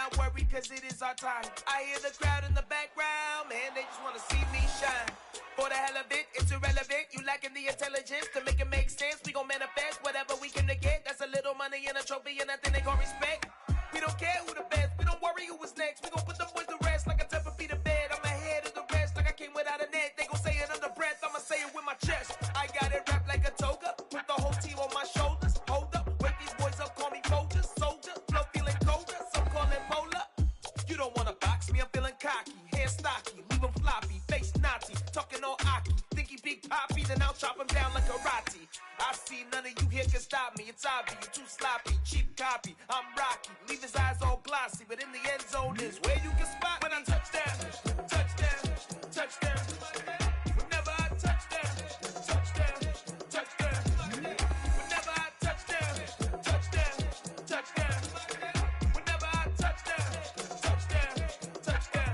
not worry, cause it is our time. I hear the crowd in the background, man, they just wanna see me shine. For the hell of it, it's irrelevant. You lacking the intelligence to make it make sense. We gon' manifest whatever we came to get. That's a little money and a trophy and nothing they gon' respect. We don't care who the best, we don't worry who was next. We gon' put them boys to rest like a temper feet of bed. I'm ahead of the rest like I came without a net. They gon' say it under breath, I'ma say it with my chest. I got it wrapped like a toga, put the whole team on my shoulders. Hold up, wake these boys up, call me Folger, soldier. Flow feeling colder, some call it polar. You don't wanna box me, I'm feeling cocky. Hair stocky, leave him floppy, face Nazi. Talking all Aki, think he big poppy, then I'll chop him down like karate. I see none of you here can stop me. It's obvious, you too sloppy, cheap copy. I'm Rocky, leave his eyes all glossy, but in the end zone is where you can spot when I touchdown, touchdown, touchdown. Whenever I touchdown, touchdown, touchdown. Whenever I touchdown, touchdown, touchdown. Whenever I touchdown, touchdown, touchdown.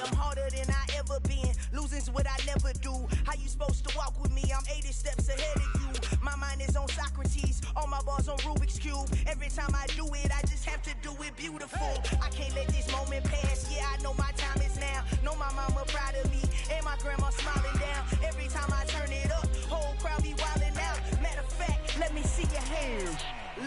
I'm harder than I ever been. Losing's what I never do. How you supposed to walk with me? I'm 80 steps ahead of you. My mind is on Socrates, all my bars on Rubik's Cube. Every time I do it, I just have to do it beautiful. I can't let this moment pass. Yeah, I know my time is now. Know my mama proud of me, and my grandma smiling down. Every time I turn it up, whole crowd be wildin' out. Matter of fact, let me see your hands.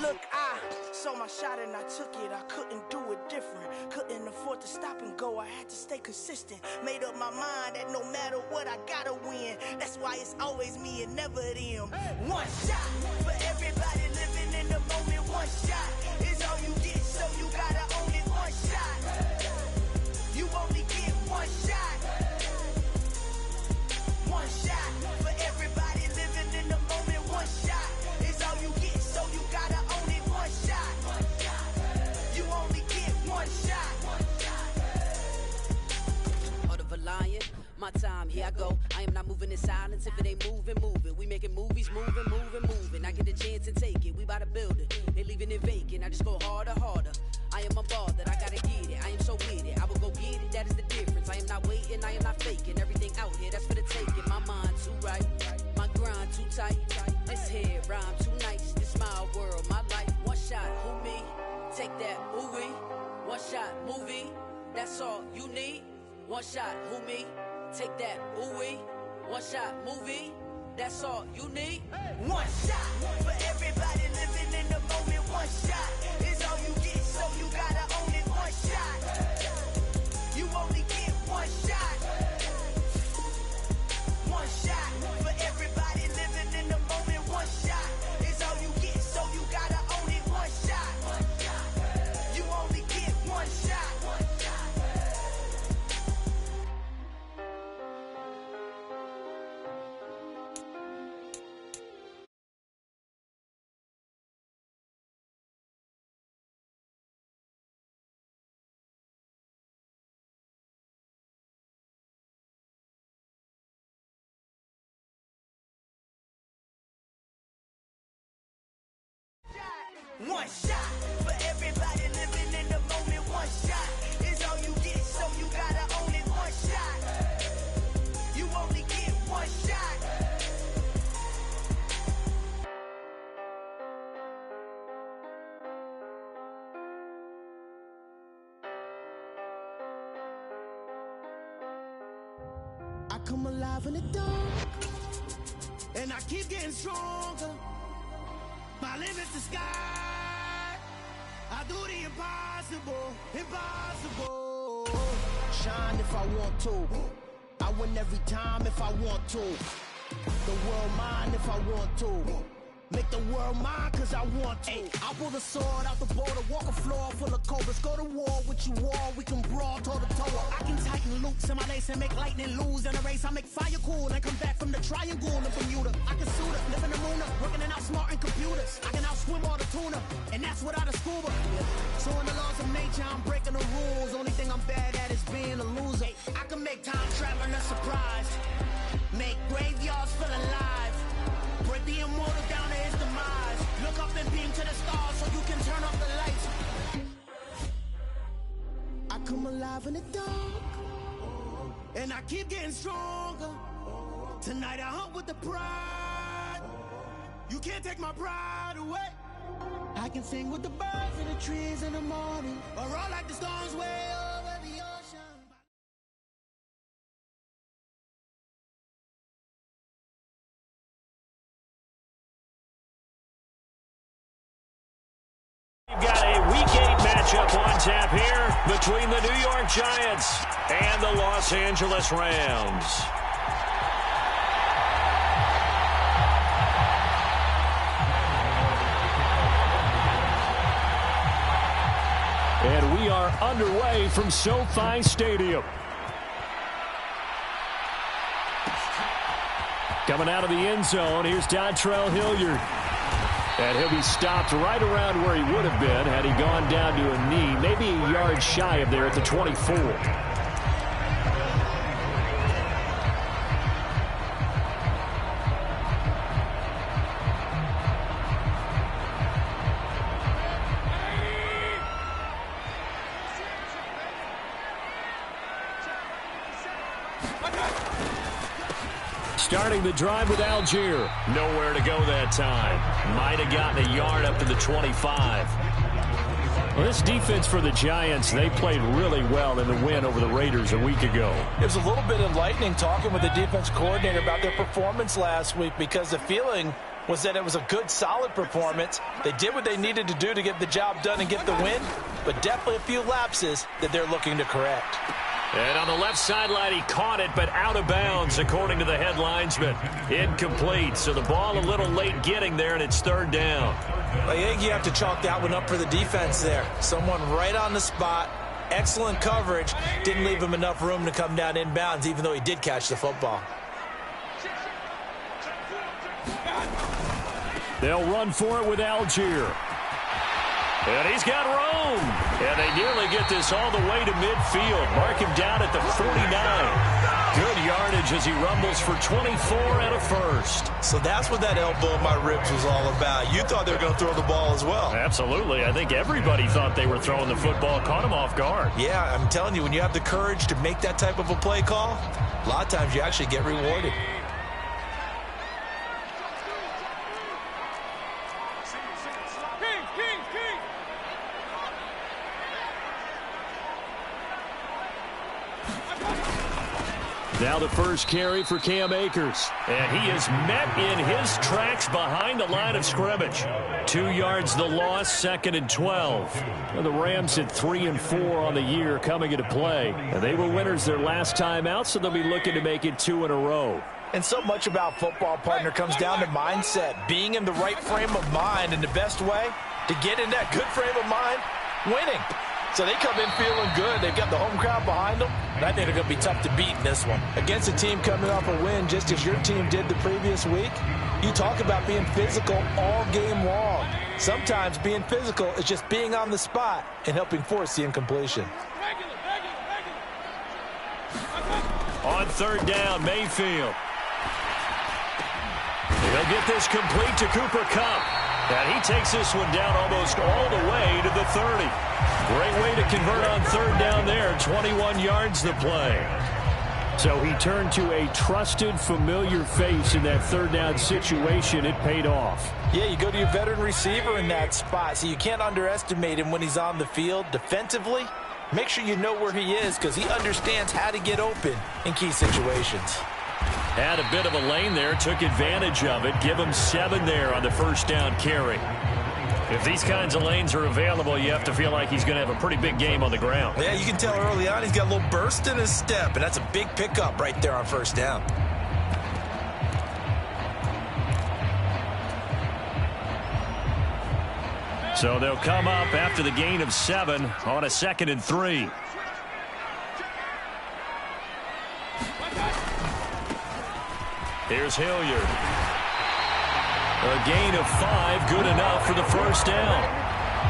Look, I saw my shot and I took it. I couldn't do it different. Couldn't afford to stop and go. I had to stay consistent. Made up my mind that no matter what, I gotta win. That's why it's always me and never them. One shot for everybody living in the moment. One shot is all you get, so you gotta own it. One shot. You only get one shot. One shot for everybody living in the moment. One shot is all you get, so you gotta own it. One shot. You only get one shot. Heart of a lion, my time, here I go. I am not moving in silence. If it ain't moving, moving. We making movies, moving, moving, moving. I get a chance and take it. We bout to build it. They leaving it vacant. I just go harder, harder. I am a ball that I gotta get it. I am so with it. I will go get it. That is the difference. I am not waiting. I am not faking. Everything out here, that's for the taking. My mind too right. My grind too tight. This head rhyme too nice. This my world, my life. One shot, who me? Take that, ooh wee. One shot, movie. That's all you need. One shot, who me? Take that, ooh wee. One shot, movie. That's all you need. One shot for everybody living in the moment. One shot is all you get, so you gotta own it. One shot. You only get one shot. One shot for everybody living in the moment. One shot is all you get, so you gotta own it. One shot. You only get one shot. One shot for everybody living in the moment. One shot is all you get, so you gotta own it. One shot. You only get one shot. I come alive in the dark, and I keep getting stronger. My limit's the sky. I do the impossible, impossible. Shine if I want to. I win every time if I want to. The world mine if I want to. Make the world mine cause I want to. Ay, I pull the sword out the border, walk a floor full of cobras. Go to war with you all, we can brawl toe to toe. I can tighten loops in my lace and make lightning lose in a race. I make fire cool and come back from the triangle in Bermuda. I can suit up, live in the moon up, working and outsmarting computers. I can outswim all the tuna, and that's without a scuba. So in the laws of nature, I'm breaking the rules. Only thing I'm bad at is being a loser. I can make time traveling a surprise, make graveyards feel alive. Break the immortal down to his demise. Look up and beam to the stars so you can turn off the lights. I come alive. alive in the dark, and I keep getting stronger. Tonight I hunt with the pride. You can't take my pride away. I can sing with the birds and the trees in the morning, or roll like the storms way over the ocean. We've got a Week 8 matchup on tap here between the New York Giants and the Los Angeles Rams. And we are underway from SoFi Stadium. Coming out of the end zone, here's Dontrell Hilliard. And he'll be stopped right around where he would have been had he gone down to a knee, maybe a yard shy of there at the 24. Starting the drive with Algier. Nowhere to go that time. Might have gotten a yard up to the 25. Well, this defense for the Giants, they played really well in the win over the Raiders a week ago. It was a little bit enlightening talking with the defense coordinator about their performance last week, because the feeling was that it was a good, solid performance. They did what they needed to do to get the job done and get the win, but definitely a few lapses that they're looking to correct. And on the left sideline, he caught it, but out of bounds, according to the head linesman. Incomplete, so the ball a little late getting there, and it's third down. I think you have to chalk that one up for the defense there. Someone right on the spot, excellent coverage, didn't leave him enough room to come down inbounds, even though he did catch the football. They'll run for it with Algier. And he's got room. And they nearly get this all the way to midfield. Mark him down at the 49. Good yardage as he rumbles for 24 and a first. So that's what that elbow in my ribs was all about. You thought they were going to throw the ball as well. Absolutely. I think everybody thought they were throwing the football. Caught him off guard. Yeah, I'm telling you, when you have the courage to make that type of a play call, a lot of times you actually get rewarded. Now the first carry for Cam Akers. And he is met in his tracks behind the line of scrimmage. 2 yards the loss, 2nd and 12. And the Rams at 3 and 4 on the year coming into play. And they were winners their last time out, so they'll be looking to make it 2 in a row. And so much about football, partner, comes down to mindset. Being in the right frame of mind, and the best way to get in that good frame of mind, winning. So they come in feeling good. They've got the home crowd behind them, and I think they're going to be tough to beat in this one. Against a team coming off a win just as your team did the previous week, you talk about being physical all game long. Sometimes being physical is just being on the spot and helping force the incompletion. On third down, Mayfield. He'll get this complete to Cooper Kupp. And he takes this one down almost all the way to the 30. Great way to convert on third down there. 21 yards the play. So he turned to a trusted, familiar face in that third down situation. It paid off. Yeah, you go to your veteran receiver in that spot, so you can't underestimate him when he's on the field. Defensively, make sure you know where he is, because he understands how to get open in key situations. Had a bit of a lane there, took advantage of it. Give him 7 there on the first down carry. If these kinds of lanes are available, you have to feel like he's going to have a pretty big game on the ground. Yeah, you can tell early on he's got a little burst in his step, and that's a big pickup right there on first down. So they'll come up after the gain of 7 on a 2nd and 3. Here's Hilliard. A gain of 5, good enough for the first down.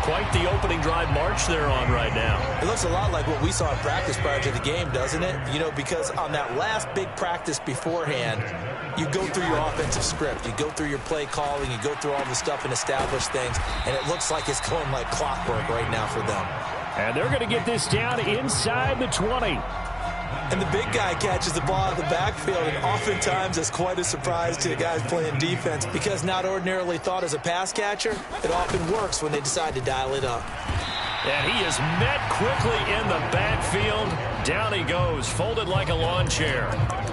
Quite the opening drive march they're on right now. It looks a lot like what we saw in practice prior to the game, doesn't it? You know, because on that last big practice beforehand, you go through your offensive script. You go through your play calling. You go through all the stuff and establish things. And it looks like it's going like clockwork right now for them. And they're going to get this down inside the 20. And the big guy catches the ball out of the backfield, and oftentimes it's quite a surprise to the guys playing defense because not ordinarily thought as a pass catcher, it often works when they decide to dial it up. And he is met quickly in the backfield. Down he goes, folded like a lawn chair.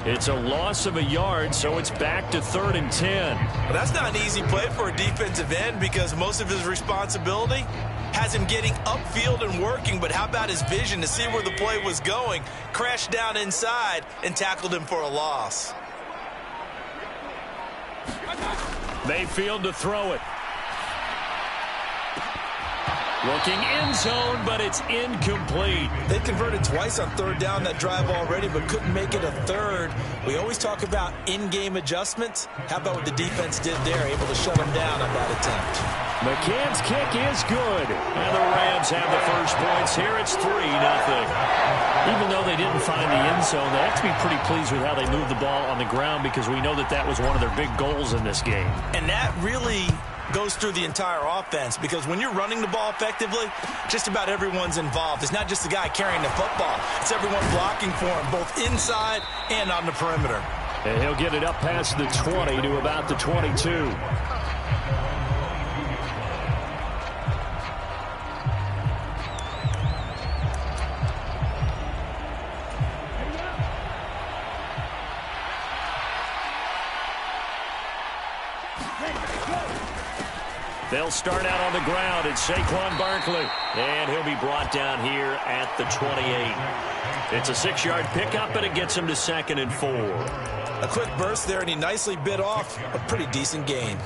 It's a loss of a yard, so it's back to 3rd and 10. Well, that's not an easy play for a defensive end because most of his responsibility has him getting upfield and working, but how about his vision to see where the play was going, crashed down inside, and tackled him for a loss. Mayfield to throw it. Looking end zone, but it's incomplete. They converted twice on 3rd down that drive already, but couldn't make it a 3rd. We always talk about in-game adjustments. How about what the defense did there, able to shut them down on that attempt? McCann's kick is good. And the Rams have the first points here. It's 3-0. Even though they didn't find the end zone, they have to be pretty pleased with how they moved the ball on the ground because we know that that was one of their big goals in this game. And that really goes through the entire offense because when you're running the ball effectively, just about everyone's involved. It's not just the guy carrying the football. It's everyone blocking for him, both inside and on the perimeter. And he'll get it up past the 20 to about the 22. They'll start out on the ground. It's Saquon Barkley. And he'll be brought down here at the 28. It's a 6-yard pickup, and it gets him to 2nd and 4. A quick burst there, and he nicely bit off a pretty decent gain.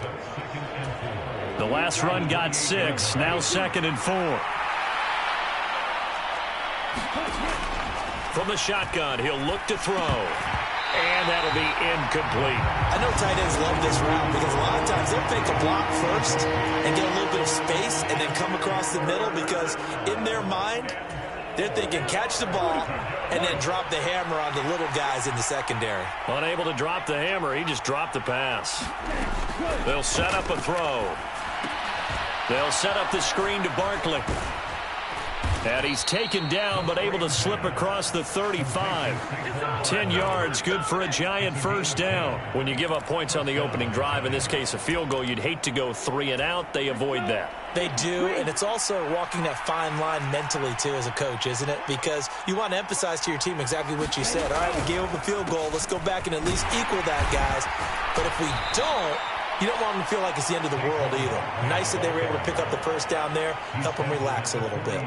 The last run got 6. Now 2nd and 4. From the shotgun, he'll look to throw. And that'll be incomplete. I know tight ends love this route because a lot of times they'll fake a block first and get a little bit of space and then come across the middle because in their mind, they're thinking catch the ball and then drop the hammer on the little guys in the secondary. Unable to drop the hammer, he just dropped the pass. They'll set up a throw. They'll set up the screen to Barkley. And he's taken down, but able to slip across the 35. 10 yards, good for a giant first down. When you give up points on the opening drive, in this case a field goal, you'd hate to go 3 and out. They avoid that. They do, and it's also walking that fine line mentally, too, as a coach, isn't it? Because you want to emphasize to your team exactly what you said. All right, we gave up a field goal. Let's go back and at least equal that, guys. But if we don't, you don't want them to feel like it's the end of the world either. Nice that they were able to pick up the first down there, help them relax a little bit.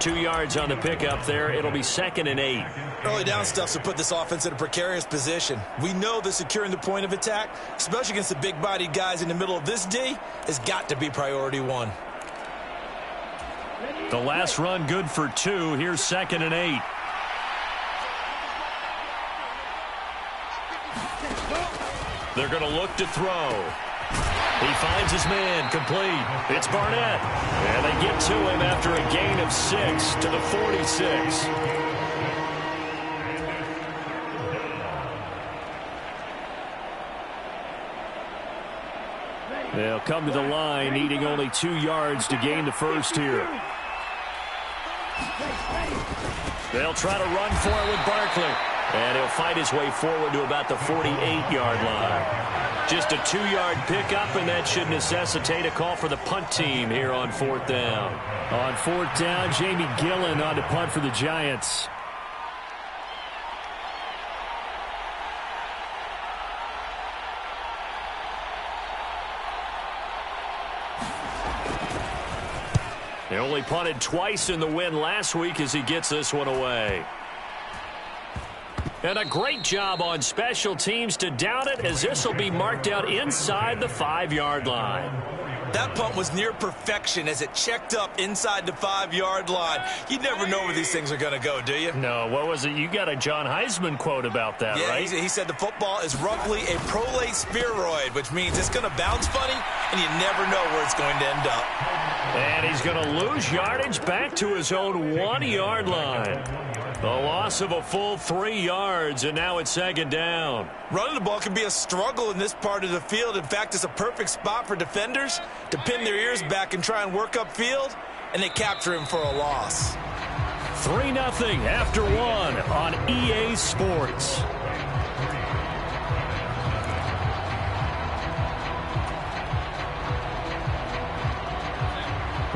2 yards on the pickup there. It'll be 2nd and 8. Early down stuff to put this offense in a precarious position. We know that securing the point of attack, especially against the big-bodied guys in the middle of this D, has got to be priority 1. The last run good for 2. Here's 2nd and 8. They're going to look to throw. He finds his man, complete. It's Barnett. And they get to him after a gain of 6 to the 46. They'll come to the line, needing only 2 yards to gain the first here. They'll try to run for it with Barkley. And he'll fight his way forward to about the 48-yard line. Just a 2-yard pickup, and that should necessitate a call for the punt team here on 4th down. On 4th down, Jamie Gillen on to punt for the Giants. They only punted twice in the win last week as he gets this one away. And a great job on special teams to down it as this will be marked out inside the 5-yard line. That punt was near perfection as it checked up inside the 5-yard line. You never know where these things are going to go, do you? No, what was it? You got a John Heisman quote about that, yeah, right? He said the football is roughly a prolate spheroid, which means it's going to bounce funny, and you never know where it's going to end up. And he's going to lose yardage back to his own 1-yard line. A loss of a full 3 yards, and now it's second down. Running the ball can be a struggle in this part of the field. In fact, it's a perfect spot for defenders to pin their ears back and try and work upfield, and they capture him for a loss. 3-0 after 1 on EA Sports.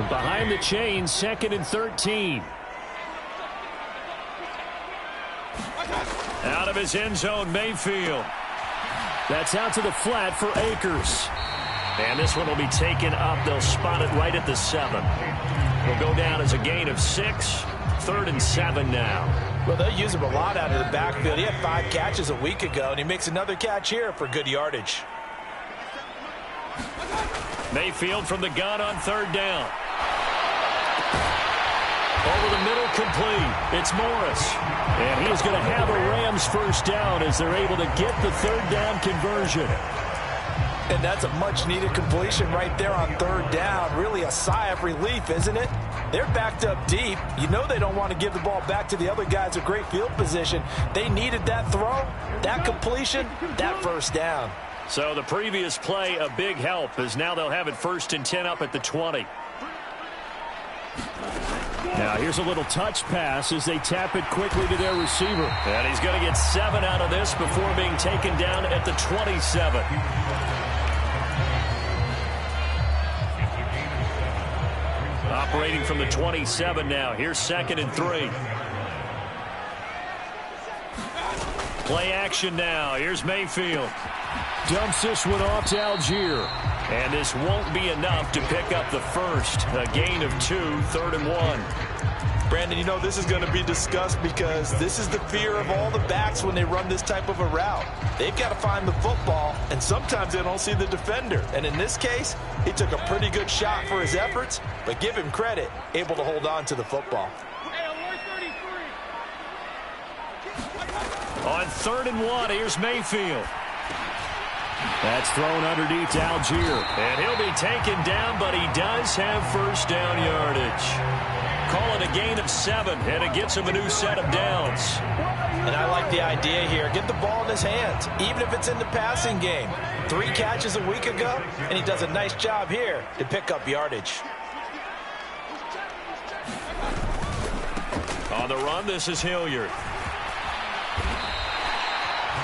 Behind the chains, 2nd and 13. Out of his end zone, Mayfield. That's out to the flat for Akers. And this one will be taken up. They'll spot it right at the 7. Will go down as a gain of 6. 3rd and 7 now. Well, they'll use him a lot out of the backfield. He had 5 catches a week ago, and he makes another catch here for good yardage. Mayfield from the gun on 3rd down. Over the middle, complete. It's Morris. And he is going to have a Rams first down as they're able to get the 3rd down conversion. And that's a much-needed completion right there on 3rd down. Really a sigh of relief, isn't it? They're backed up deep. You know they don't want to give the ball back to the other guys with great field position. They needed that throw, that completion, that first down. So the previous play, a big help, as now they'll have it 1st and 10 up at the 20. Now here's a little touch pass as they tap it quickly to their receiver. And he's going to get 7 out of this before being taken down at the 27. Operating from the 27 now. Here's 2nd and 3. Play action now. Here's Mayfield. Dumps this one off to Algier. And this won't be enough to pick up the first. A gain of 2, 3rd and 1. Brandon, you know this is going to be discussed because this is the fear of all the backs when they run this type of a route. They've got to find the football, and sometimes they don't see the defender. And in this case, he took a pretty good shot for his efforts, but give him credit, able to hold on to the football. On 3rd and 1, here's Mayfield. That's thrown underneath to Algier. And he'll be taken down, but he does have first down yardage. Call it a gain of 7, and it gets him a new set of downs. And I like the idea here. Get the ball in his hands, even if it's in the passing game. 3 catches a week ago, and he does a nice job here to pick up yardage. On the run, this is Hilliard.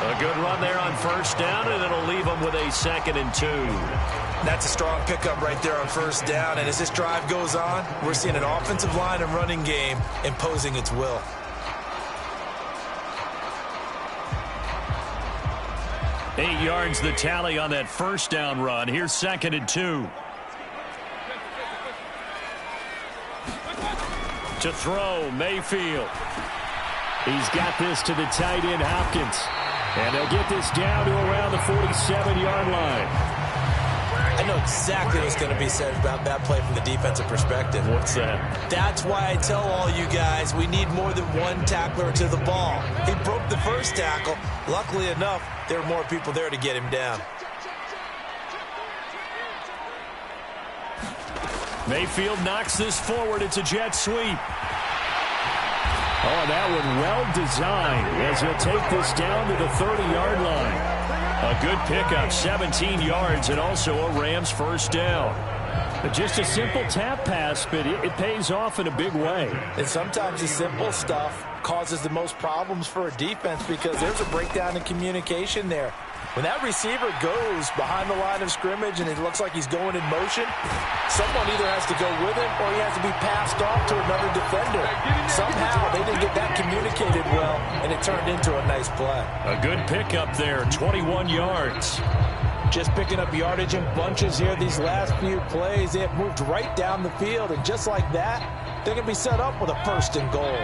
A good run there on 1st down, and it'll leave them with a 2nd and 2. That's a strong pickup right there on 1st down, and as this drive goes on, we're seeing an offensive line and running game imposing its will. Eight yards the tally on that 1st down run. Here's 2nd and 2. To throw, Mayfield. He's got this to the tight end, Hopkins. And they'll get this down to around the 47-yard line. I know exactly what's going to be said about that play from the defensive perspective. What's that? That's why I tell all you guys we need more than one tackler to the ball. He broke the first tackle. Luckily enough, there were more people there to get him down. Mayfield knocks this forward. It's a jet sweep. Oh, that one well designed as he'll take this down to the 30-yard line. A good pickup, 17 yards, and also a Rams first down. Just a simple tap pass, but it pays off in a big way. And sometimes the simple stuff causes the most problems for a defense because there's a breakdown in communication there. When that receiver goes behind the line of scrimmage and it looks like he's going in motion, someone either has to go with him or he has to be passed off to another defender. Somehow they didn't get that communicated well, and it turned into a nice play. A good pickup there, 21 yards. Just picking up yardage in bunches here these last few plays. They have moved right down the field, and just like that, they're going to be set up with a 1st and goal.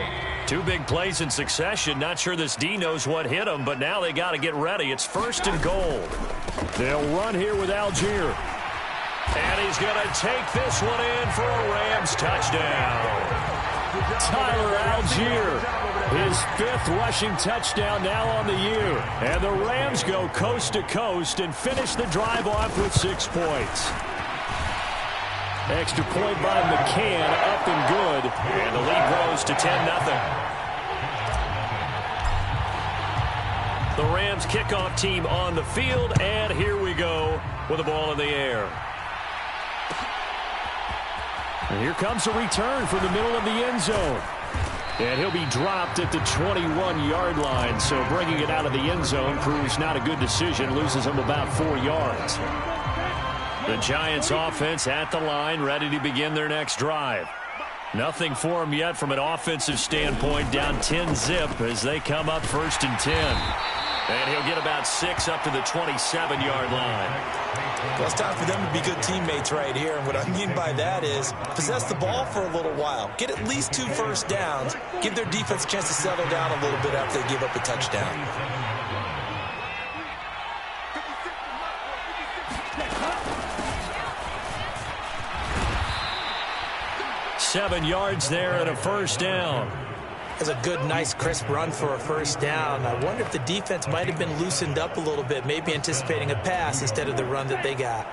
2 big plays in succession. Not sure this D knows what hit him, but now they got to get ready. It's 1st and goal. They'll run here with Algier. And he's going to take this one in for a Rams touchdown. Tyler Algier, his 5th rushing touchdown now on the year. And the Rams go coast to coast and finish the drive off with 6 points. Extra point by McCann, up and good. And the lead grows to 10-0. The Rams kickoff team on the field, and here we go with the ball in the air. And here comes a return from the middle of the end zone. And he'll be dropped at the 21-yard line, so bringing it out of the end zone proves not a good decision, loses him about 4 yards. The Giants offense at the line, ready to begin their next drive. Nothing for them yet from an offensive standpoint, down 10-zip as they come up 1st and 10. And he'll get about 6 up to the 27-yard line. Well, it's time for them to be good teammates right here. And what I mean by that is possess the ball for a little while. Get at least 2 first downs. Give their defense a chance to settle down a little bit after they give up a touchdown. Seven yards there and a first down. That's a good, nice, crisp run for a first down. I wonder if the defense might have been loosened up a little bit, maybe anticipating a pass instead of the run that they got.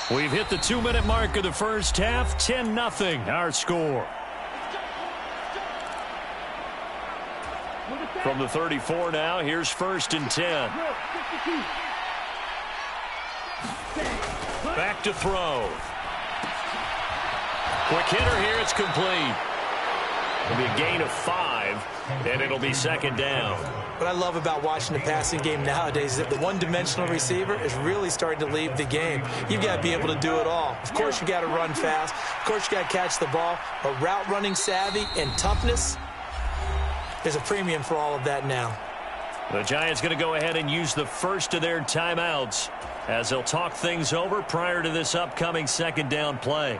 We've hit the 2-minute mark of the first half. 10-0 our score. From the 34 now, here's 1st and 10. Back to throw. Quick hitter here, it's complete. It'll be a gain of 5, and it'll be 2nd down. What I love about watching the passing game nowadays is that the one-dimensional receiver is really starting to leave the game. You've got to be able to do it all. Of course, you got to run fast. Of course, you got to catch the ball. But route running savvy and toughness, there's a premium for all of that now. The Giants going to go ahead and use the first of their timeouts as they'll talk things over prior to this upcoming 2nd down play.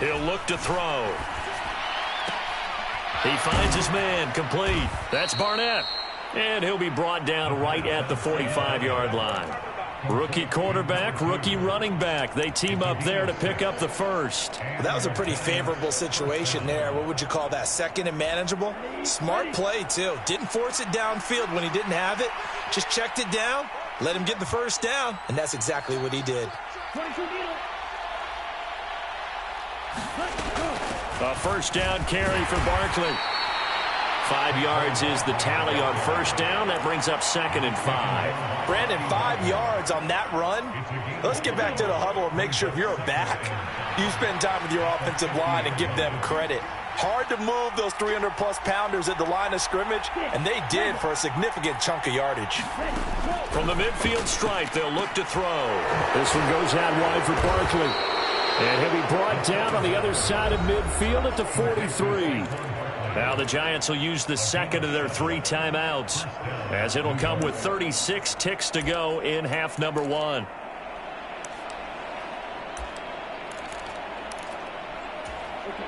He'll look to throw. He finds his man, complete. That's Barnett. And he'll be brought down right at the 45-yard line. Rookie quarterback, rookie running back. They team up there to pick up the first. Well, that was a pretty favorable situation there. What would you call that? 2nd and manageable? Smart play, too. Didn't force it downfield when he didn't have it. Just checked it down, let him get the first down, and that's exactly what he did. A first down carry for Barkley. 5 yards is the tally on first down. That brings up 2nd and 5. Brandon, 5 yards on that run. Let's get back to the huddle and make sure if you're back, you spend time with your offensive line and give them credit. Hard to move those 300-plus pounders at the line of scrimmage, and they did for a significant chunk of yardage. From the midfield stripe, they'll look to throw. This one goes out wide for Barkley. And he'll be brought down on the other side of midfield at the 43. Now the Giants will use the 2nd of their 3 timeouts, as it'll come with 36 ticks to go in half number 1.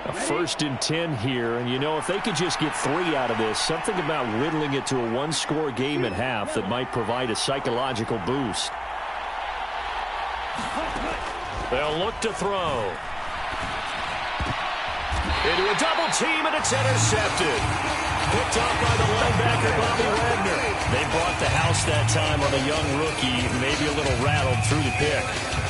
A 1st and 10 here, and you know, if they could just get 3 out of this, something about whittling it to a 1-score game at half that might provide a psychological boost. They'll look to throw. Into a double team, and it's intercepted. Picked off by the linebacker, Bobby Wagner. They brought the house that time on a young rookie, maybe a little rattled through the pick.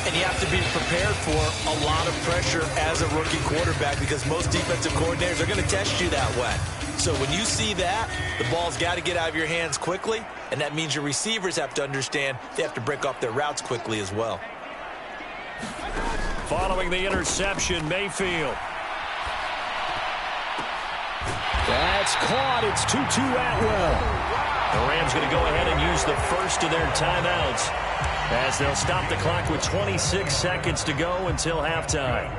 And you have to be prepared for a lot of pressure as a rookie quarterback because most defensive coordinators are going to test you that way. So when you see that, the ball's got to get out of your hands quickly, and that means your receivers have to understand they have to break off their routes quickly as well. Following the interception, Mayfield. That's caught. It's 2-2 Atwell. The Rams going to go ahead and use the first of their timeouts as they'll stop the clock with 26 seconds to go until halftime.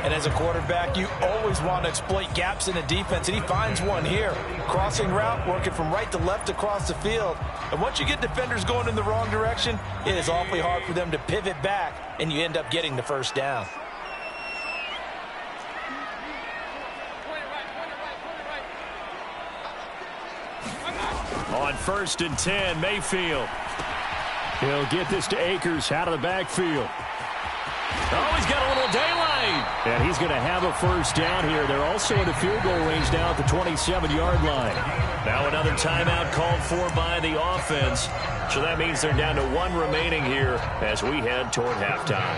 And as a quarterback, you always want to exploit gaps in the defense, and he finds one here. Crossing route, working from right to left across the field. And once you get defenders going in the wrong direction, it is awfully hard for them to pivot back, and you end up getting the first down. On 1st and 10, Mayfield. He'll get this to Akers out of the backfield. Oh, he's got a little daylight. And he's going to have a first down here. They're also in the field goal range now at the 27-yard line. Now another timeout called for by the offense. So that means they're down to 1 remaining here as we head toward halftime.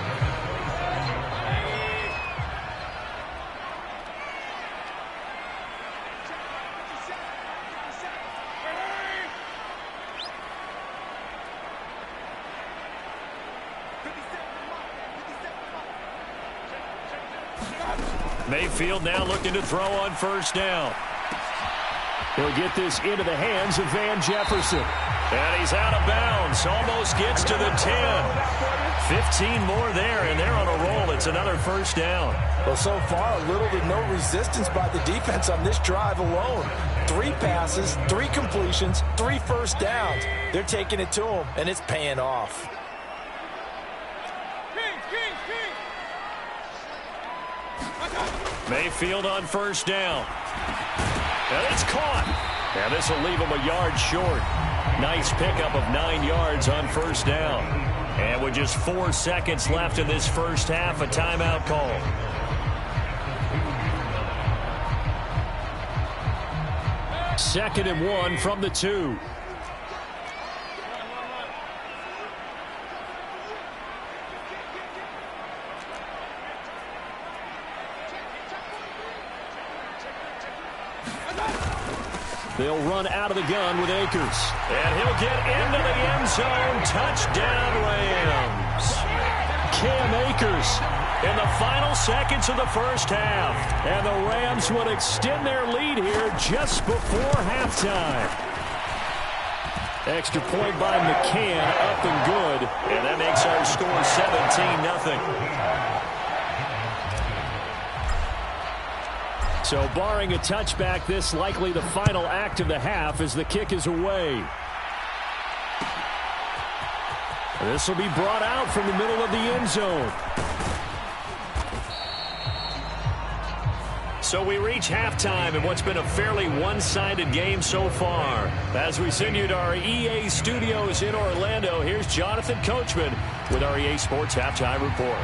Mayfield now looking to throw on first down. He'll get this into the hands of Van Jefferson. And he's out of bounds. Almost gets to the 10. 15 more there, and they're on a roll. It's another first down. Well, so far, little to no resistance by the defense on this drive alone. 3 passes, 3 completions, 3 first downs. They're taking it to him, and it's paying off. Mayfield on first down. And it's caught. And this will leave him a yard short. Nice pickup of 9 yards on first down. And with just 4 seconds left in this first half, a timeout call. Second and 1 from the 2. They'll run out of the gun with Akers. And he'll get into the end zone. Touchdown, Rams. Cam Akers in the final seconds of the first half. And the Rams would extend their lead here just before halftime. Extra point by McCann, up and good. And that makes our score 17-0. So barring a touchback, this likely the final act of the half as the kick is away. This will be brought out from the middle of the end zone. So we reach halftime in what's been a fairly one-sided game so far. As we send you to our EA studios in Orlando, here's Jonathan Coachman with our EA Sports Halftime Report.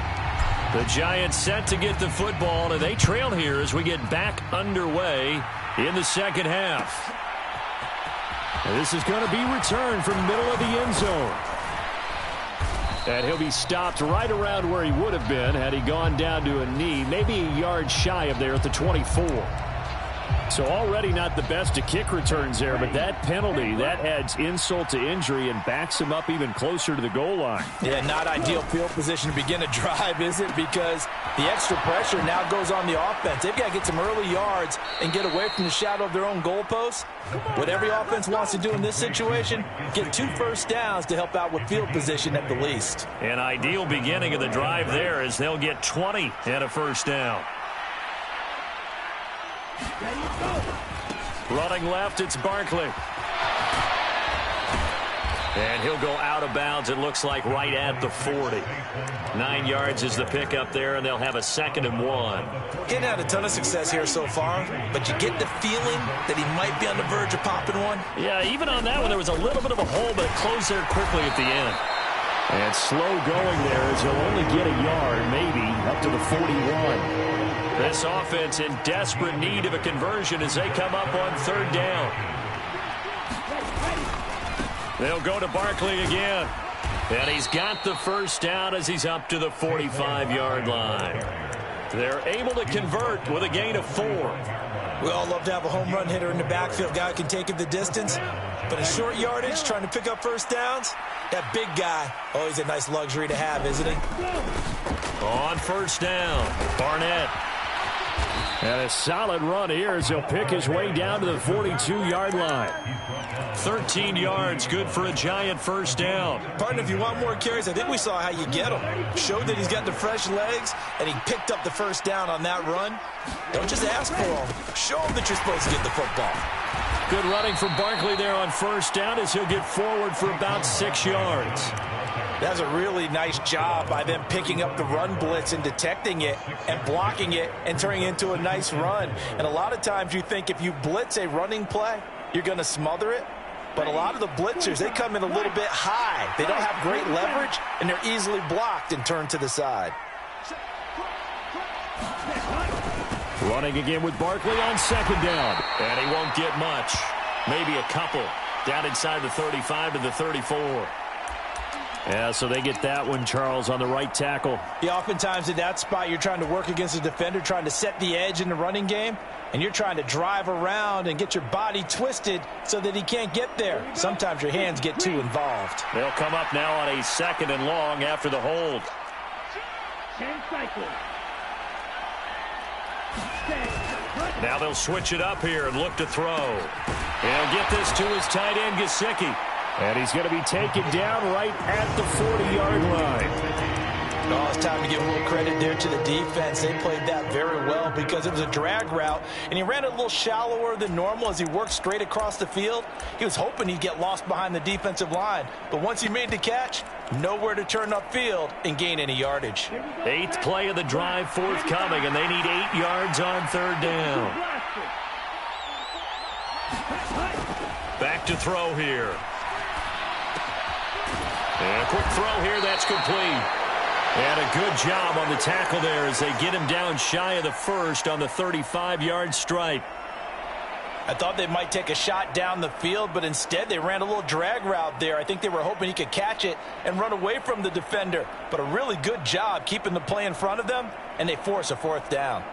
The Giants set to get the football, and they trail here as we get back underway in the second half. And this is going to be returned from the middle of the end zone. And he'll be stopped right around where he would have been had he gone down to a knee, maybe a yard shy of there at the 24. So already not the best of kick returns there, but that penalty, that adds insult to injury and backs him up even closer to the goal line. Yeah, not ideal field position to begin a drive, is it? Because the extra pressure now goes on the offense. They've got to get some early yards and get away from the shadow of their own goalposts. What every offense wants to do in this situation, get 2 first downs to help out with field position at the least. An ideal beginning of the drive there as they'll get 20 and a first down. Running left, it's Barkley. And he'll go out of bounds, it looks like, right at the 40. 9 yards is the pickup there, and they'll have a 2nd and 1. Getting had a ton of success here so far, but you get the feeling that he might be on the verge of popping one. Yeah, even on that one, there was a little bit of a hole, but it closed there quickly at the end. And slow going there as he'll only get a yard, maybe, up to the 41. This offense in desperate need of a conversion as they come up on 3rd down. They'll go to Barkley again. And he's got the first down as he's up to the 45-yard line. They're able to convert with a gain of 4. We all love to have a home run hitter in the backfield. Guy can take it the distance. But in short yardage, trying to pick up first downs, that big guy, always a nice luxury to have, isn't he? On first down, Barnett. And a solid run here as he'll pick his way down to the 42-yard line. 13 yards, good for a Giant first down. Partner, if you want more carries, I think we saw how you get him. Showed that he's got the fresh legs, and he picked up the first down on that run. Don't just ask for him. Show him that you're supposed to get the football. Good running from Barkley there on first down as he'll get forward for about 6 yards. That's a really nice job by them picking up the run blitz and detecting it and blocking it and turning it into a nice run. And a lot of times you think if you blitz a running play, you're going to smother it. But a lot of the blitzers, they come in a little bit high. They don't have great leverage, and they're easily blocked and turned to the side. Running again with Barkley on second down. And he won't get much. Maybe a couple. Down inside the 35 to the 34. Yeah, so they get that one, Charles, on the right tackle. Yeah, oftentimes in that spot, you're trying to work against a defender, trying to set the edge in the running game, and you're trying to drive around and get your body twisted so that he can't get there. Sometimes your hands get too involved. They'll come up now on a 2nd and long after the hold. 10 cycles. Now they'll switch it up here and look to throw. He'll get this to his tight end, Gesicki. And he's going to be taken down right at the 40-yard line. Oh, it's time to give a little credit there to the defense. They played that very well because it was a drag route, and he ran it a little shallower than normal as he worked straight across the field. He was hoping he'd get lost behind the defensive line, but once he made the catch, nowhere to turn upfield and gain any yardage. 8th play of the drive forthcoming, and they need 8 yards on 3rd down. Back to throw here. And a quick throw here, that's complete. And a good job on the tackle there as they get him down shy of the 1st on the 35-yard stripe. I thought they might take a shot down the field, but instead they ran a little drag route there. I think they were hoping he could catch it and run away from the defender. But a really good job keeping the play in front of them, and they force a 4th down.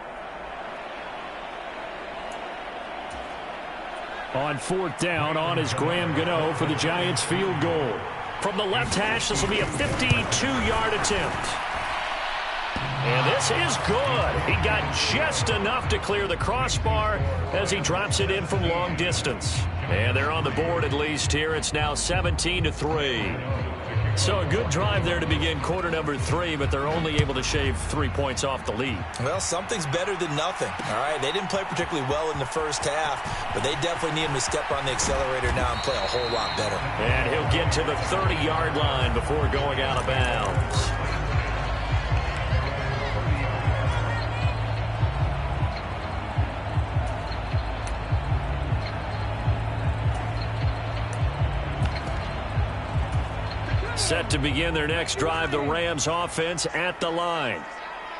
On 4th down, on is Graham Gano for the Giants field goal. From the left hash, this will be a 52-yard attempt. And this is good. He got just enough to clear the crossbar as he drops it in from long distance. And they're on the board at least here. It's now 17-3. So a good drive there to begin quarter number 3, but they're only able to shave 3 points off the lead. Well, something's better than nothing. All right, they didn't play particularly well in the first half, but they definitely need him to step on the accelerator now and play a whole lot better. And he'll get to the 30-yard line before going out of bounds. Set to begin their next drive, the Rams offense at the line.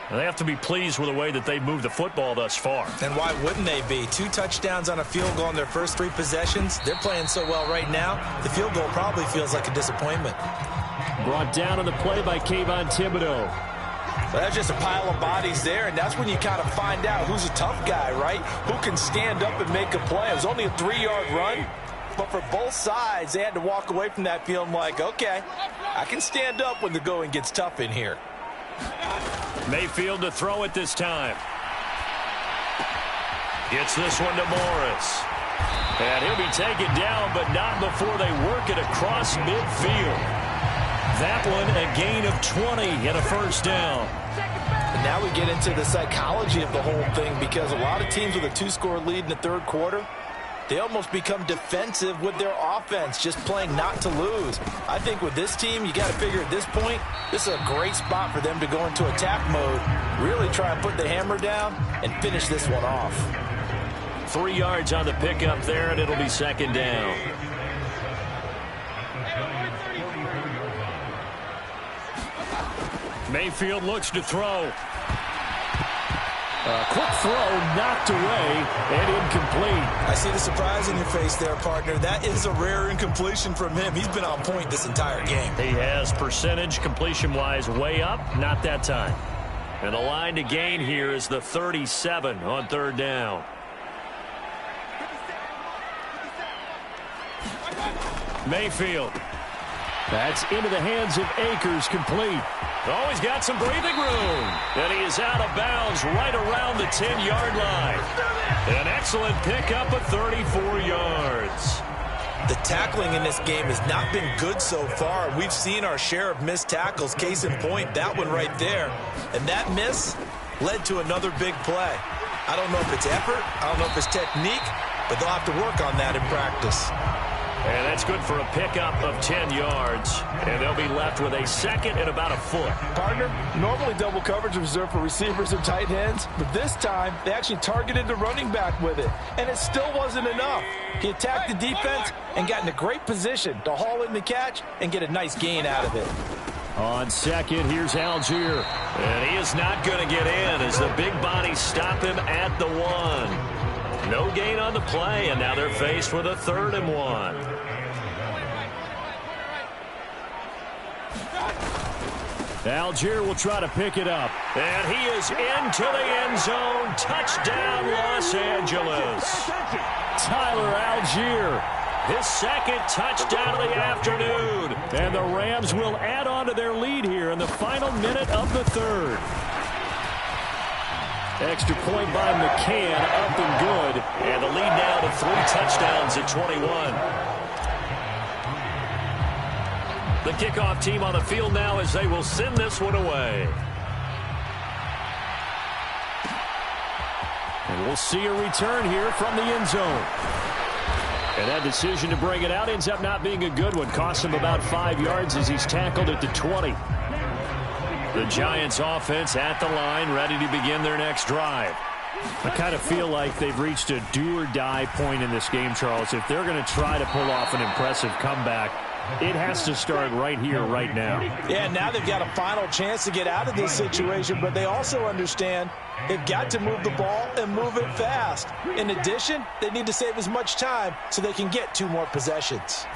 And they have to be pleased with the way that they've moved the football thus far. And why wouldn't they be? 2 touchdowns on a field goal in their first 3 possessions. They're playing so well right now, the field goal probably feels like a disappointment. Brought down on the play by Kayvon Thibodeau. Well, that's just a pile of bodies there, and that's when you kind of find out who's a tough guy, right? Who can stand up and make a play. It was only a 3-yard run. But for both sides, they had to walk away from that feeling like, okay, I can stand up when the going gets tough in here. Mayfield to throw it this time. Gets this one to Morris. And he'll be taken down, but not before they work it across midfield. That one a gain of 20 and a 1st down. And now we get into the psychology of the whole thing because a lot of teams with a 2-score lead in the 3rd quarter, they almost become defensive with their offense, just playing not to lose. I think with this team, you got to figure at this point, this is a great spot for them to go into attack mode, really try and put the hammer down and finish this one off. 3 yards on the pickup there, and it'll be 2nd down. Mayfield looks to throw. A quick throw knocked away and incomplete. I see the surprise in your face there, partner. That is a rare incompletion from him. He's been on point this entire game. He has percentage completion-wise way up, not that time. And the line to gain here is the 37 on 3rd down. Mayfield. That's into the hands of Akers, complete. Oh, he's got some breathing room. And he is out of bounds right around the 10-yard line. An excellent pickup of 34 yards. The tackling in this game has not been good so far. We've seen our share of missed tackles. Case in point, that one right there. And that miss led to another big play. I don't know if it's effort. I don't know if it's technique. But they'll have to work on that in practice. And that's good for a pickup of 10 yards. And they'll be left with a second and about a foot. Partner, normally double coverage is reserved for receivers and tight ends, but this time they actually targeted the running back with it, and it still wasn't enough. He attacked the defense and got in a great position to haul in the catch and get a nice gain out of it. On second, here's Algier. And he is not going to get in as the big bodies stop him at the 1. No gain on the play, and now they're faced with a 3rd and 1. Algier will try to pick it up. And he is into the end zone. Touchdown, Los Angeles. Tyler Algier, his second touchdown of the afternoon. And the Rams will add on to their lead here in the final minute of the 3rd. Extra point by McCann, up and good. And the lead now to 3 touchdowns at 21. The kickoff team on the field now as they will send this one away. And we'll see a return here from the end zone. And that decision to bring it out ends up not being a good one. Costs him about 5 yards as he's tackled at the 20. The Giants offense at the line, ready to begin their next drive. I kind of feel like they've reached a do-or-die point in this game, Charles. If they're going to try to pull off an impressive comeback, it has to start right here, right now. Yeah, now they've got a final chance to get out of this situation, but they also understand they've got to move the ball and move it fast. In addition, they need to save as much time so they can get 2 more possessions.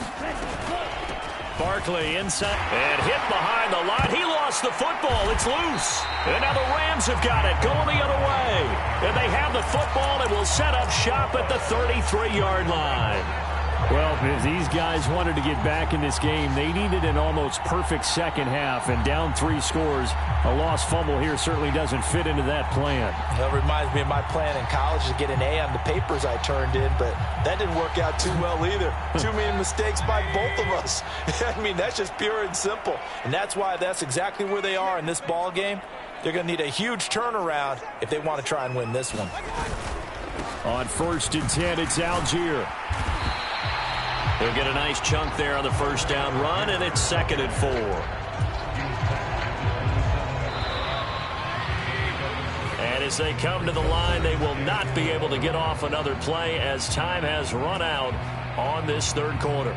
Barkley inside and hit behind the line. He lost the football. It's loose. And now the Rams have got it going the other way. And they have the football and will set up shop at the 33-yard line. Well, if these guys wanted to get back in this game, they needed an almost perfect second half, and down 3 scores. A lost fumble here certainly doesn't fit into that plan. That reminds me of my plan in college to get an A on the papers I turned in, but that didn't work out too well either. Too many mistakes by both of us. I mean, that's just pure and simple, and that's why that's exactly where they are in this ball game. They're going to need a huge turnaround if they want to try and win this one. On 1st and 10, it's Algier. He'll get a nice chunk there on the first down run, and it's 2nd and 4. And as they come to the line, they will not be able to get off another play as time has run out on this 3rd quarter.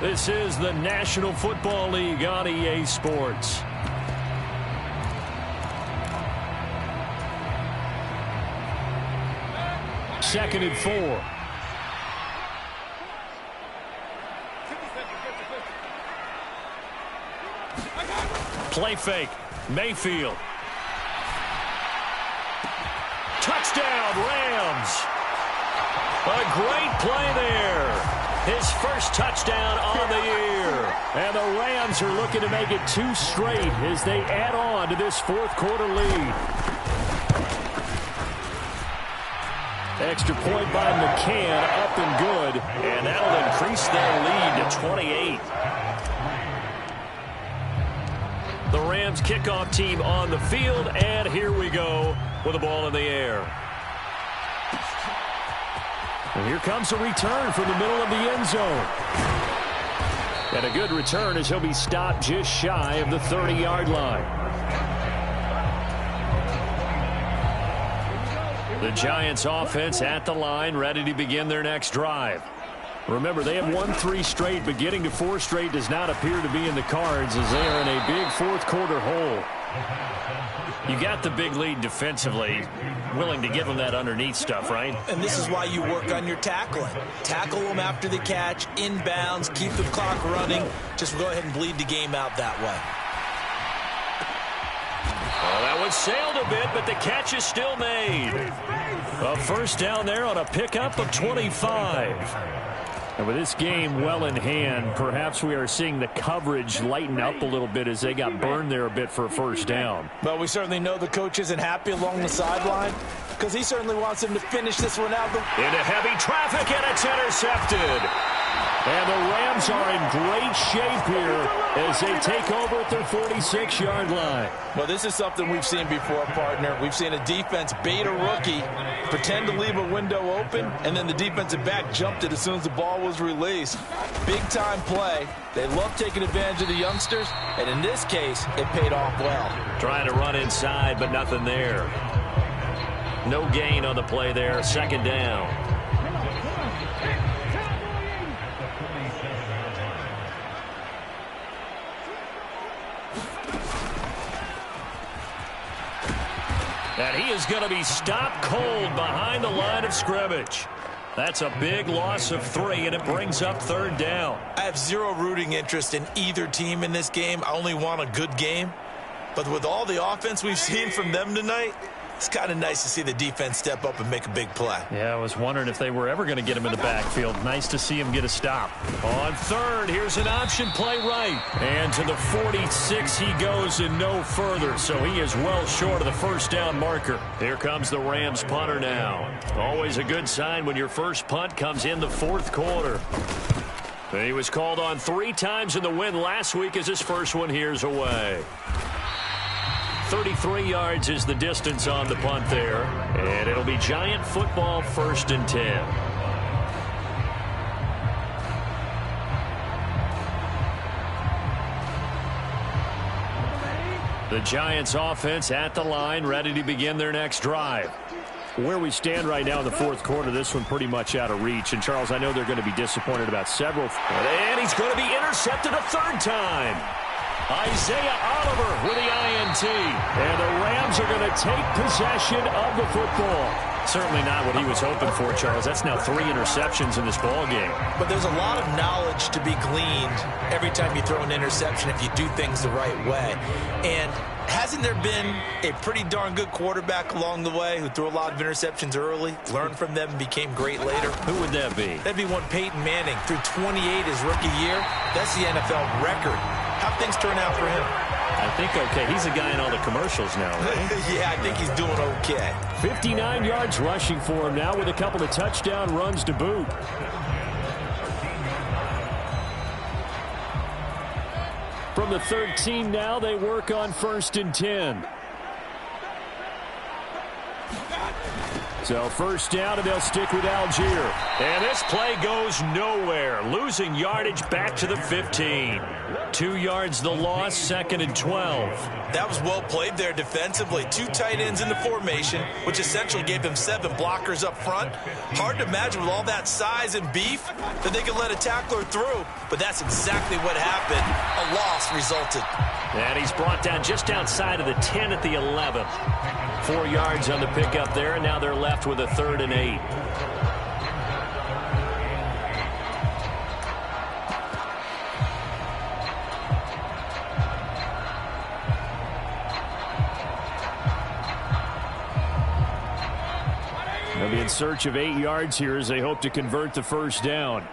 This is the National Football League on EA Sports. Second and 4. Play fake. Mayfield. Touchdown, Rams. A great play there. His first touchdown on the year. And the Rams are looking to make it 2 straight as they add on to this 4th quarter lead. Extra point by McCann, up and good. And that'll increase their lead to 28. The Rams kickoff team on the field, and here we go with the ball in the air. And here comes a return from the middle of the end zone. And a good return as he'll be stopped just shy of the 30-yard line. The Giants offense at the line, ready to begin their next drive. Remember, they have won 3 straight, but getting to 4 straight does not appear to be in the cards as they are in a big 4th quarter hole. You got the big lead defensively, willing to give them that underneath stuff, right? And this is why you work on your tackling. Tackle them after the catch, inbounds, keep the clock running. Just go ahead and bleed the game out that way. Well, that one sailed a bit, but the catch is still made. A first down there on a pickup of 25. And with this game well in hand, perhaps we are seeing the coverage lighten up a little bit as they got burned there a bit for a first down. Well, we certainly know the coach isn't happy along the sideline because he certainly wants him to finish this one out. Into heavy traffic, and it's intercepted. And the Rams are in great shape here as they take over at their 46-yard line. Well, this is something we've seen before, partner. We've seen a defense bait a rookie, pretend to leave a window open, and then the defensive back jumped it as soon as the ball was released. Big-time play. They love taking advantage of the youngsters, and in this case, it paid off well. Trying to run inside, but nothing there. No gain on the play there. Second down. And he is going to be stopped cold behind the line of scrimmage. That's a big loss of 3, and it brings up third down. I have zero rooting interest in either team in this game. I only want a good game. But with all the offense we've seen from them tonight, it's kind of nice to see the defense step up and make a big play. Yeah, I was wondering if they were ever going to get him in the backfield. Nice to see him get a stop. On third, here's an option play right. And to the 46 he goes and no further, so he is well short of the first down marker. Here comes the Rams punter now. Always a good sign when your first punt comes in the fourth quarter. He was called on 3 times in the win last week as his first one here's away. 33 yards is the distance on the punt there. And it'll be Giant football, 1st and 10. The Giants offense at the line, ready to begin their next drive. Where we stand right now in the fourth quarter, this one pretty much out of reach. And, Charles, I know they're going to be disappointed about several. And he's going to be intercepted a 3rd time. Isaiah Oliver with the INT. And the Rams are going to take possession of the football. Certainly not what he was hoping for, Charles. That's now 3 interceptions in this ball game. But there's a lot of knowledge to be gleaned every time you throw an interception if you do things the right way. And hasn't there been a pretty darn good quarterback along the way who threw a lot of interceptions early, learned from them, and became great later? Who would that be? That'd be one Peyton Manning. Threw 28 his rookie year. That's the NFL record. How'd things turn out for him? I think okay. He's a guy in all the commercials now, right? Yeah, I think he's doing okay. 59 yards rushing for him now with a couple of touchdown runs to boot. From the 13 now, they work on 1st and 10. So 1st down, and they'll stick with Algier. And this play goes nowhere. Losing yardage back to the 15. 2 yards the loss, 2nd and 12. That was well played there defensively. 2 tight ends in the formation, which essentially gave them 7 blockers up front. Hard to imagine with all that size and beef that they could let a tackler through. But that's exactly what happened. A loss resulted. And he's brought down just outside of the 10 at the 11. 4 yards on the pickup there, and now they're left with a 3rd and 8. They'll be in search of 8 yards here as they hope to convert the 1st down.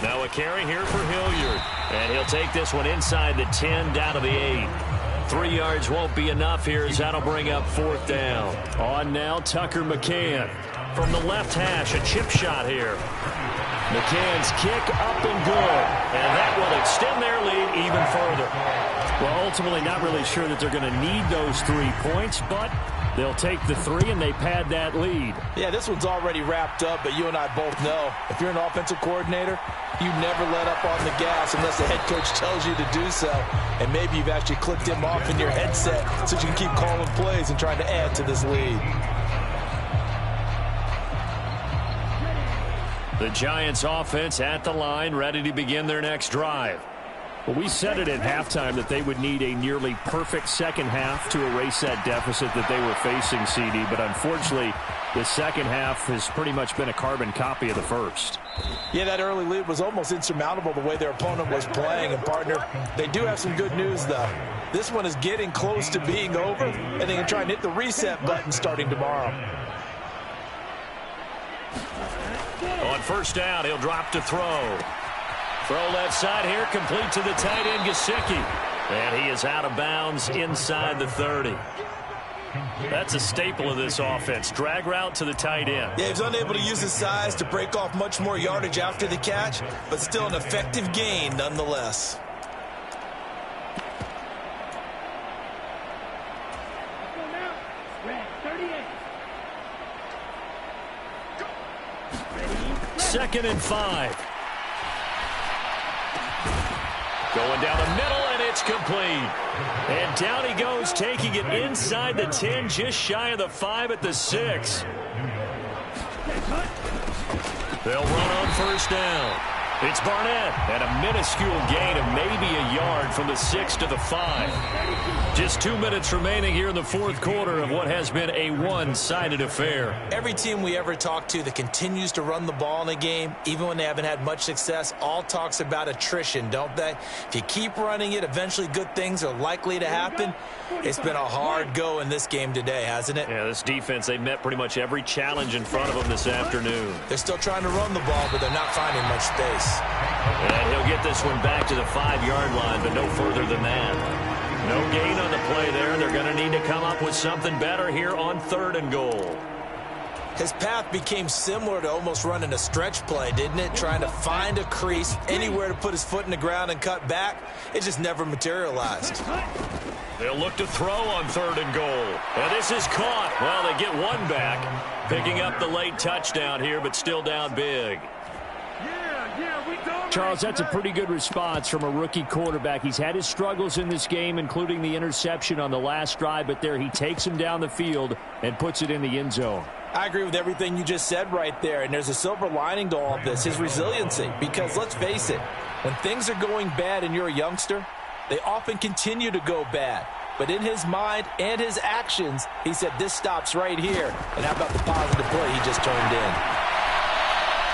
Now a carry here for Hilliard. And he'll take this one inside the 10 down to the 8. 3 yards won't be enough here as that'll bring up 4th down. On now, Tucker McCann. From the left hash, a chip shot here. McCann's kick up and good. And that will extend their lead even further. Well, ultimately not really sure that they're going to need those 3 points, but they'll take the 3 and they pad that lead. Yeah, this one's already wrapped up, but you and I both know if you're an offensive coordinator, you never let up on the gas unless the head coach tells you to do so. And maybe you've actually clicked him off in your headset so you can keep calling plays and trying to add to this lead. The Giants offense at the line, ready to begin their next drive. Well, we said it at halftime that they would need a nearly perfect second half to erase that deficit that they were facing, CD. But unfortunately, the second half has pretty much been a carbon copy of the first. Yeah, that early lead was almost insurmountable the way their opponent was playing. And, partner, they do have some good news, though. This one is getting close to being over, and they can try and hit the reset button starting tomorrow. On 1st down, he'll drop to throw. Throw left side here, complete to the tight end, Gesicki. And he is out of bounds inside the 30. That's a staple of this offense. Drag route to the tight end. Yeah, he's unable to use his size to break off much more yardage after the catch, but still an effective gain nonetheless. Second and 5. Going down the middle, and it's complete. And down he goes, taking it inside the 10, just shy of the 5 at the 6. They'll run on first down. It's Barnett, and a minuscule gain of maybe a yard from the 6 to the 5. Just 2 minutes remaining here in the fourth quarter of what has been a one-sided affair. Every team we ever talk to that continues to run the ball in a game, even when they haven't had much success, all talks about attrition, don't they? If you keep running it, eventually good things are likely to happen. It's been a hard go in this game today, hasn't it? Yeah, this defense, they met pretty much every challenge in front of them this afternoon. They're still trying to run the ball, but they're not finding much space. And he'll get this one back to the 5-yard line, but no further than that. No gain on the play there. They're going to need to come up with something better here on 3rd and goal. His path became similar to almost running a stretch play, didn't it? Trying to find a crease, anywhere to put his foot in the ground and cut back. It just never materialized. They'll look to throw on 3rd and goal. And this is caught. Well, they get one back. Picking up the late touchdown here, but still down big. Charles, that's a pretty good response from a rookie quarterback. He's had his struggles in this game, including the interception on the last drive, but there he takes him down the field and puts it in the end zone. I agree with everything you just said right there, and there's a silver lining to all of this, his resiliency. Because let's face it, when things are going bad and you're a youngster, they often continue to go bad. But in his mind and his actions, he said, this stops right here. And how about the positive play he just turned in?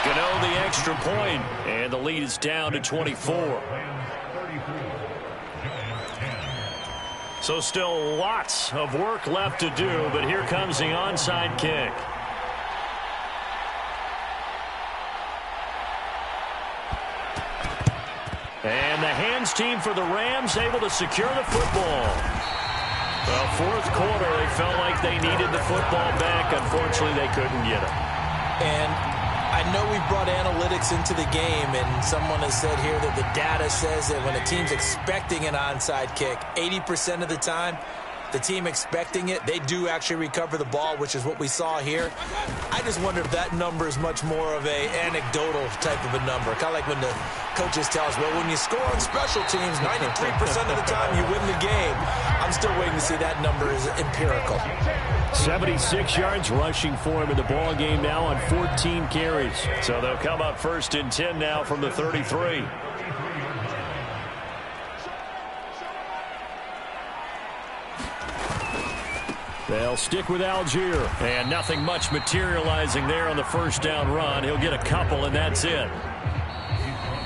Gano the extra point, and the lead is down to 24. So still lots of work left to do, but here comes the onside kick. And the hands team for the Rams able to secure the football. Well, fourth quarter, they felt like they needed the football back. Unfortunately, they couldn't get it. And I know we brought analytics into the game, and someone has said here that the data says that when a team's expecting an onside kick, 80% of the time, the team expecting it, they do actually recover the ball, which is what we saw here. I just wonder if that number is much more of a anecdotal type of a number. Kind of like when the coaches tell us, well, when you score on special teams, 93% of the time you win the game. I'm still waiting to see that number is empirical. 76 yards rushing for him in the ball game now on 14 carries. So they'll come up 1st and 10 now from the 33. They'll stick with Algier. And nothing much materializing there on the first down run. He'll get a couple, and that's it.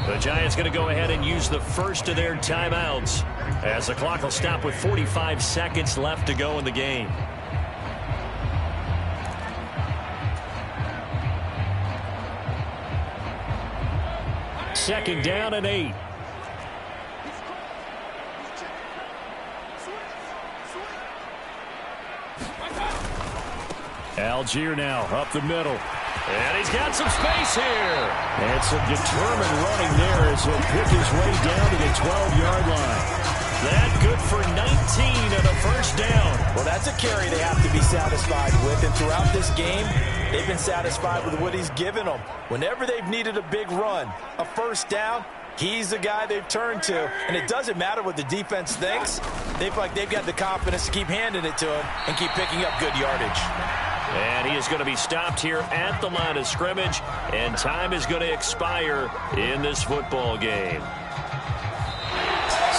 The Giants going to go ahead and use the first of their timeouts as the clock will stop with 45 seconds left to go in the game. Second down and 8. Algier now up the middle. And he's got some space here. And some determined running there as he'll pick his way down to the 12-yard line. That good for 19 and a first down. Well, that's a carry they have to be satisfied with. And throughout this game, they've been satisfied with what he's given them. Whenever they've needed a big run, a first down, he's the guy they've turned to. And it doesn't matter what the defense thinks. They feel like they've got the confidence to keep handing it to him and keep picking up good yardage. And he is going to be stopped here at the line of scrimmage, and time is going to expire in this football game.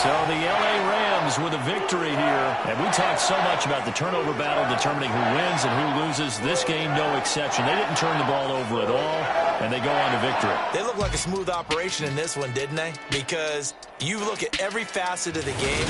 So the L.A. Rams with a victory here. And we talked so much about the turnover battle determining who wins and who loses. This game, no exception. They didn't turn the ball over at all, and they go on to victory. They look like a smooth operation in this one, didn't they? Because you look at every facet of the game,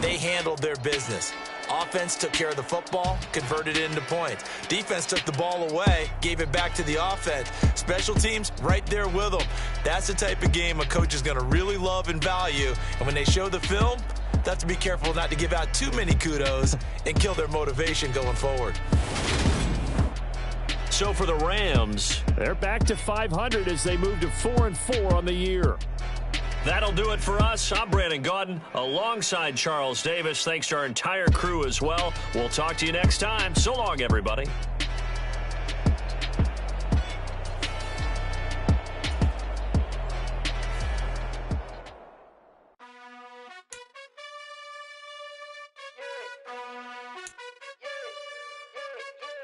they handled their business. Offense took care of the football, converted it into points. Defense took the ball away, gave it back to the offense. Special teams, right there with them. That's the type of game a coach is going to really love and value. And when they show the film, They have to be careful not to give out too many kudos and kill their motivation going forward. So for the Rams, they're back to 500 as they move to 4-4 on the year. That'll do it for us. I'm Brandon Gaudin alongside Charles Davis. Thanks to our entire crew as well. We'll talk to you next time. So long, everybody.